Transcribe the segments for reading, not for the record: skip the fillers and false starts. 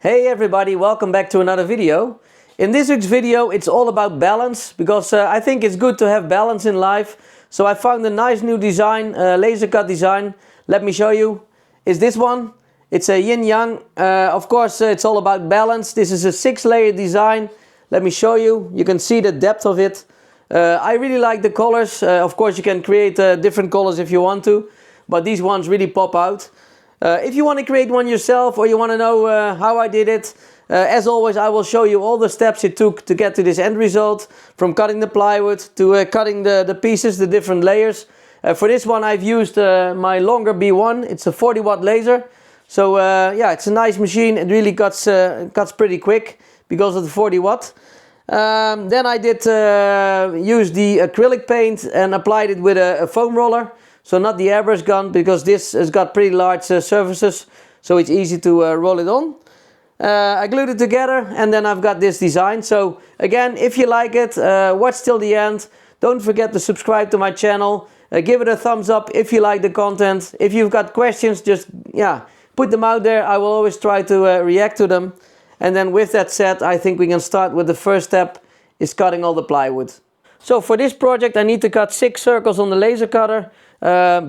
Hey everybody, welcome back to another video. In this week's video it's all about balance, because I think it's good to have balance in life. So I found a nice new design, laser cut design. Let me show you. It's this one. It's a yin yang. Of course it's all about balance. This is a 6-layer design. Let me show you. You can see the depth of it. I really like the colors. Of course you can create different colors if you want to, but these ones really pop out. If you want to create one yourself, or you want to know how I did it, as always I will show you all the steps it took to get to this end result, from cutting the plywood to cutting the pieces, the different layers. For this one I've used my longer B1. It's a 40-watt laser, so yeah, it's a nice machine. It really cuts pretty quick because of the 40-watt. Then I did use the acrylic paint and applied it with a foam roller. So not the airbrush gun, because this has got pretty large surfaces, so it's easy to roll it on. I glued it together and then I've got this design. So again, if you like it, watch till the end. Don't forget to subscribe to my channel. Give it a thumbs up if you like the content. If you've got questions, just put them out there. I will always try to react to them. And then with that said, I think we can start with the first step, is cutting all the plywood. So for this project I need to cut 6 circles on the laser cutter.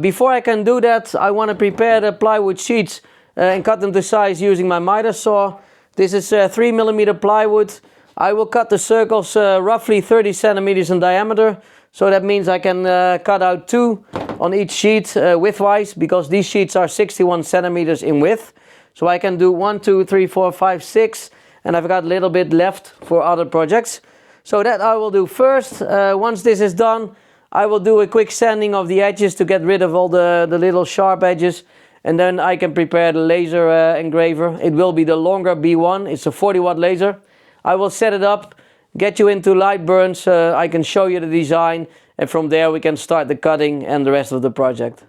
Before I can do that, I want to prepare the plywood sheets and cut them to size using my miter saw. This is 3mm plywood. I will cut the circles roughly 30 centimeters in diameter. So that means I can cut out 2 on each sheet widthwise, because these sheets are 61 centimeters in width. So I can do 1, 2, 3, 4, 5, 6, and I've got a little bit left for other projects. So that I will do first. Once this is done, I will do a quick sanding of the edges to get rid of all the little sharp edges, and then I can prepare the laser engraver. It will be the longer B1. It's a 40-watt laser. I will set it up, get you into LightBurn so I can show you the design, and from there we can start the cutting and the rest of the project.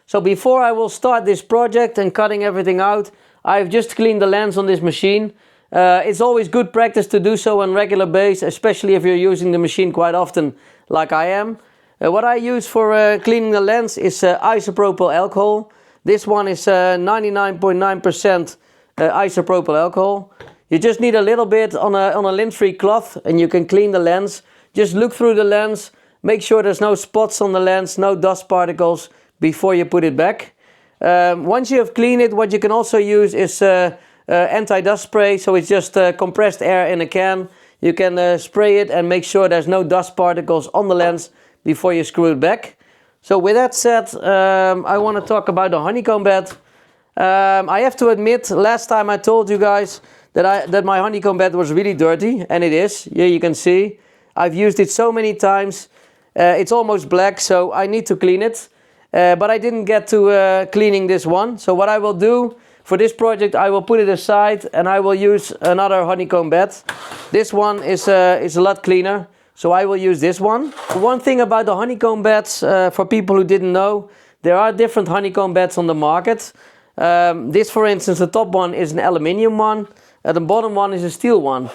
So before I will start this project and cutting everything out, I've just cleaned the lens on this machine. It's always good practice to do so on regular basis, especially if you're using the machine quite often like I am. What I use for cleaning the lens is isopropyl alcohol. This one is 99.9% isopropyl alcohol. You just need a little bit on a lint-free cloth and you can clean the lens. Just look through the lens, make sure there's no spots on the lens, no dust particles, before you put it back. Once you have cleaned it, what you can also use is anti-dust spray. So it's just compressed air in a can. You can spray it and make sure there's no dust particles on the lens before you screw it back. So with that said, I want to talk about the honeycomb bed. I have to admit, last time I told you guys that my honeycomb bed was really dirty, and it is. Here you can see. I've used it so many times. It's almost black, so I need to clean it. But I didn't get to cleaning this one. So what I will do for this project, I will put it aside and I will use another honeycomb bed. This one is a lot cleaner, so I will use this one. One thing about the honeycomb beds, for people who didn't know, there are different honeycomb beds on the market. This, for instance, the top one is an aluminium one, and the bottom one is a steel one.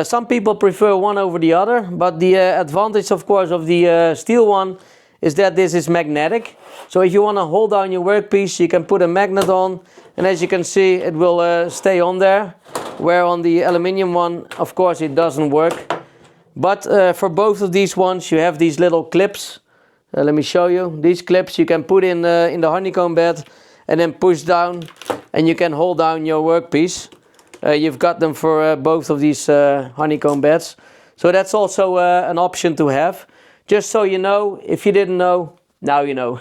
Some people prefer one over the other, but the advantage, of course, of the steel one is that this is magnetic. So if you want to hold down your workpiece, you can put a magnet on, and as you can see, it will stay on there. Where on the aluminium one, of course, it doesn't work. But for both of these ones, you have these little clips. Let me show you. These clips you can put in the honeycomb bed and then push down, and you can hold down your workpiece. You've got them for both of these honeycomb beds. So that's also an option to have. Just so you know, if you didn't know, now you know.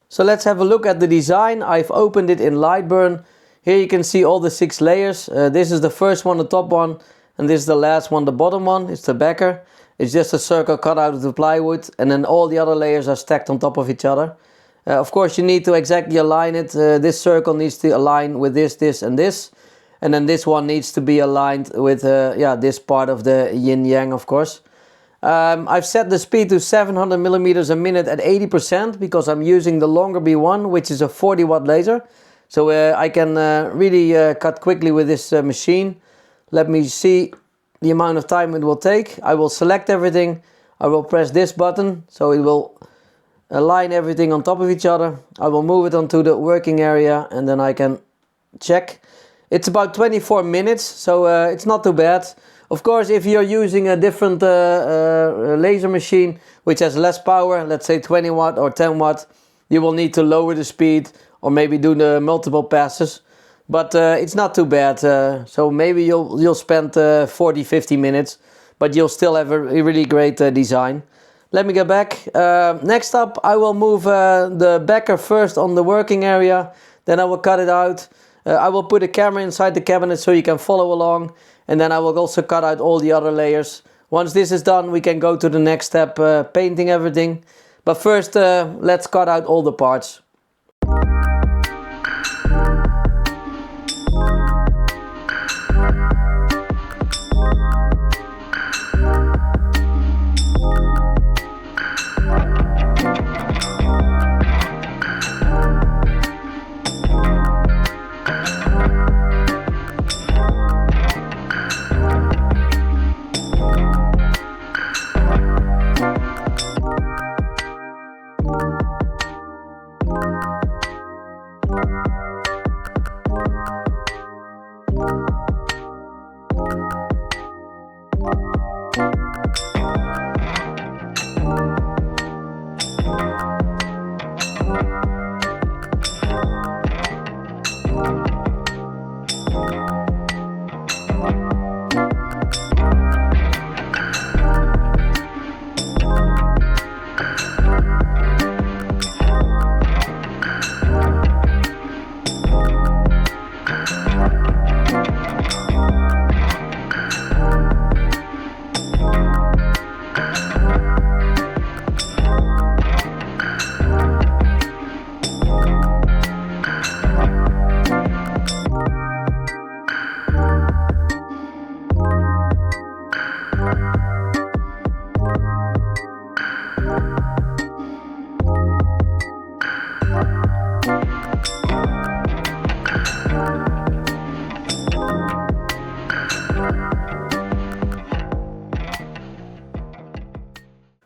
So let's have a look at the design. I've opened it in LightBurn. Here you can see all the 6 layers. This is the first one, the top one, and this is the last one, the bottom one. It's the backer. It's just a circle cut out of the plywood, and then all the other layers are stacked on top of each other. Of course, you need to exactly align it. This circle needs to align with this, this, and this. And then this one needs to be aligned with this part of the yin-yang, of course. I've set the speed to 700 millimeters a minute at 80% because I'm using the longer B1, which is a 40 watt laser. So I can really cut quickly with this machine. Let me see the amount of time it will take. I will select everything. I will press this button, so it will align everything on top of each other. I will move it onto the working area, and then I can check. It's about 24 minutes, so it's not too bad. Of course, if you're using a different laser machine which has less power, let's say 20 watt or 10 watt, you will need to lower the speed or maybe do the multiple passes. But it's not too bad. So maybe you'll spend 40-50 minutes, but you'll still have a really great design. Let me get back. Next up, I will move the backer first on the working area. Then I will cut it out. I will put a camera inside the cabinet so you can follow along, and then I will also cut out all the other layers. Once this is done, we can go to the next step, painting everything. But first, let's cut out all the parts.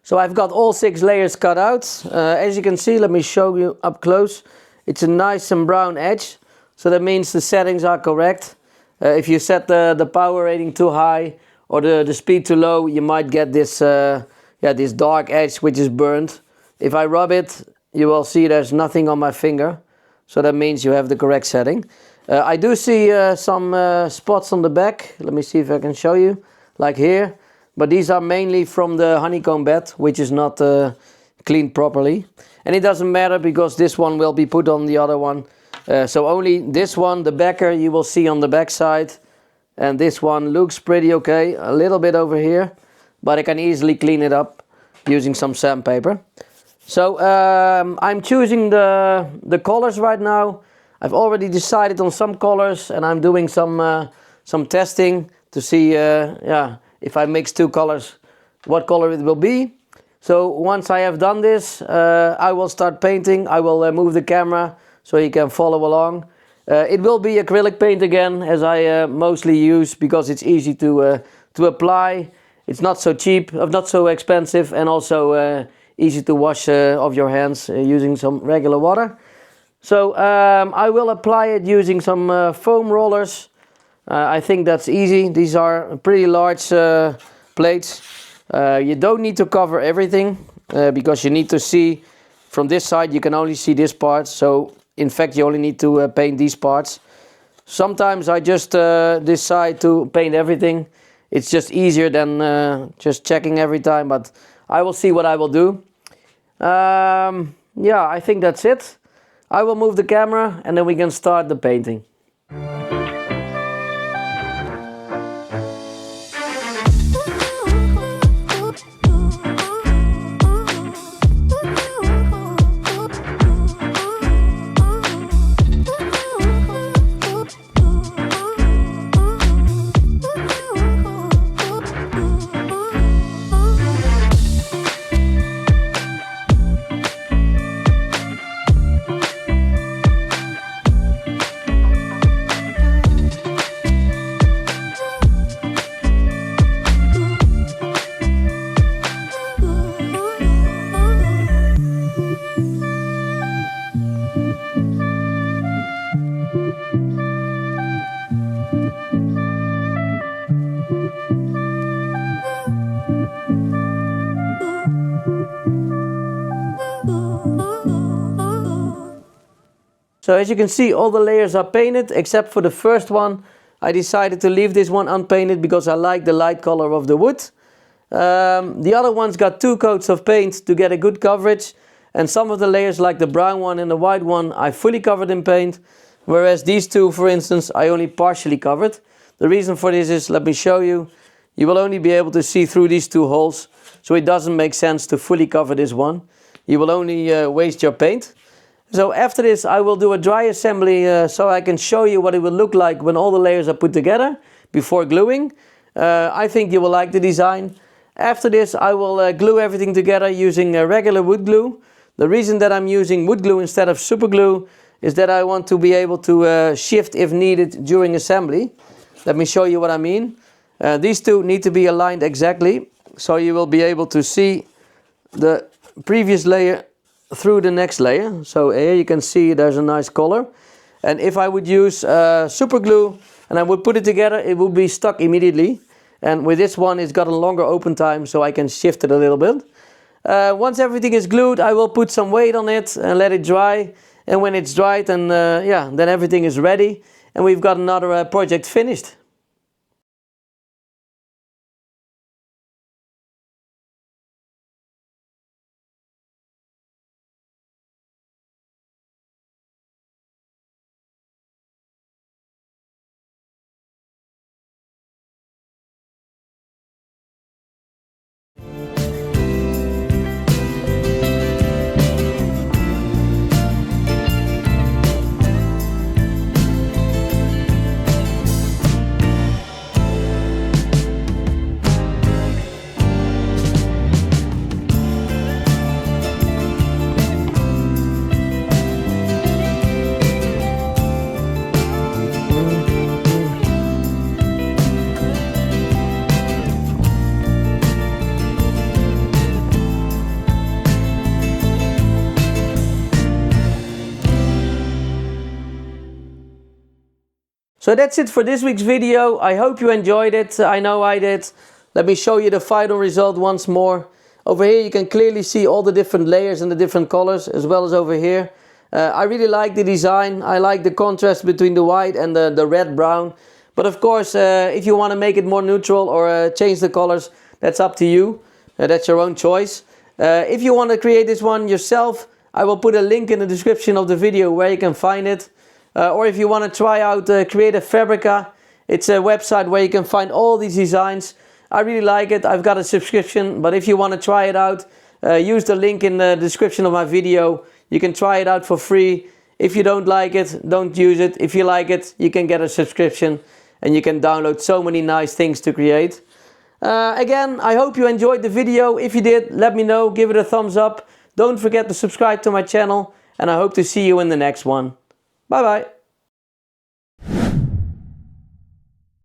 So I've got all 6 layers cut out. As you can see, let me show you up close. It's a nice and brown edge. So that means the settings are correct. If you set the power rating too high or the speed too low, you might get this, this dark edge which is burnt. If I rub it, you will see there's nothing on my finger. So that means you have the correct setting. I do see some spots on the back. Let me see if I can show you, like here. But these are mainly from the honeycomb bed, which is not cleaned properly. And it doesn't matter because this one will be put on the other one. So only this one, the backer, you will see on the back side. And this one looks pretty okay, a little bit over here. But I can easily clean it up using some sandpaper. So I'm choosing the colors right now. I've already decided on some colors, and I'm doing some testing to see if I mix 2 colors, what color it will be. So once I have done this, I will start painting. I will move the camera so you can follow along. It will be acrylic paint again, as I mostly use, because it's easy to apply. It's not so cheap, not so expensive, and also easy to wash off your hands using some regular water. So I will apply it using some foam rollers. I think that's easy. These are pretty large plates. You don't need to cover everything because you need to see from this side. You can only see this part. So in fact, you only need to paint these parts. Sometimes I just decide to paint everything. It's just easier than just checking every time, but I will see what I will do. Yeah, I think that's it. I will move the camera and then we can start the painting. So as you can see, all the layers are painted except for the first one. I decided to leave this one unpainted because I like the light color of the wood. The other ones got 2 coats of paint to get a good coverage, and some of the layers like the brown one and the white one I fully covered in paint, whereas these two, for instance, I only partially covered. The reason for this is, let me show you, you will only be able to see through these 2 holes, so it doesn't make sense to fully cover this one. You will only waste your paint. So after this I will do a dry assembly so I can show you what it will look like when all the layers are put together before gluing. I think you will like the design. After this I will glue everything together using regular wood glue. The reason that I'm using wood glue instead of super glue is that I want to be able to shift if needed during assembly. Let me show you what I mean. These two need to be aligned exactly, so you will be able to see the previous layer through the next layer. So here you can see there's a nice color. And if I would use super glue and I would put it together, it would be stuck immediately. And with this one, it's got a longer open time, so I can shift it a little bit. Once everything is glued, I will put some weight on it and let it dry. And when it's dried, then everything is ready. And we've got another project finished. So that's it for this week's video. I hope you enjoyed it. I know I did. Let me show you the final result once more. Over here you can clearly see all the different layers and the different colors, as well as over here. I really like the design. I like the contrast between the white and the red brown. But of course, if you want to make it more neutral or change the colors, that's up to you. That's your own choice. If you want to create this one yourself, I will put a link in the description of the video where you can find it. Or if you want to try out Creative Fabrica, it's a website where you can find all these designs. I really like it. I've got a subscription, but if you want to try it out, use the link in the description of my video. You can try it out for free. If you don't like it, don't use it. If you like it, you can get a subscription and you can download so many nice things to create. Again, I hope you enjoyed the video. If you did, let me know. Give it a thumbs up. Don't forget to subscribe to my channel, and I hope to see you in the next one. Bye bye.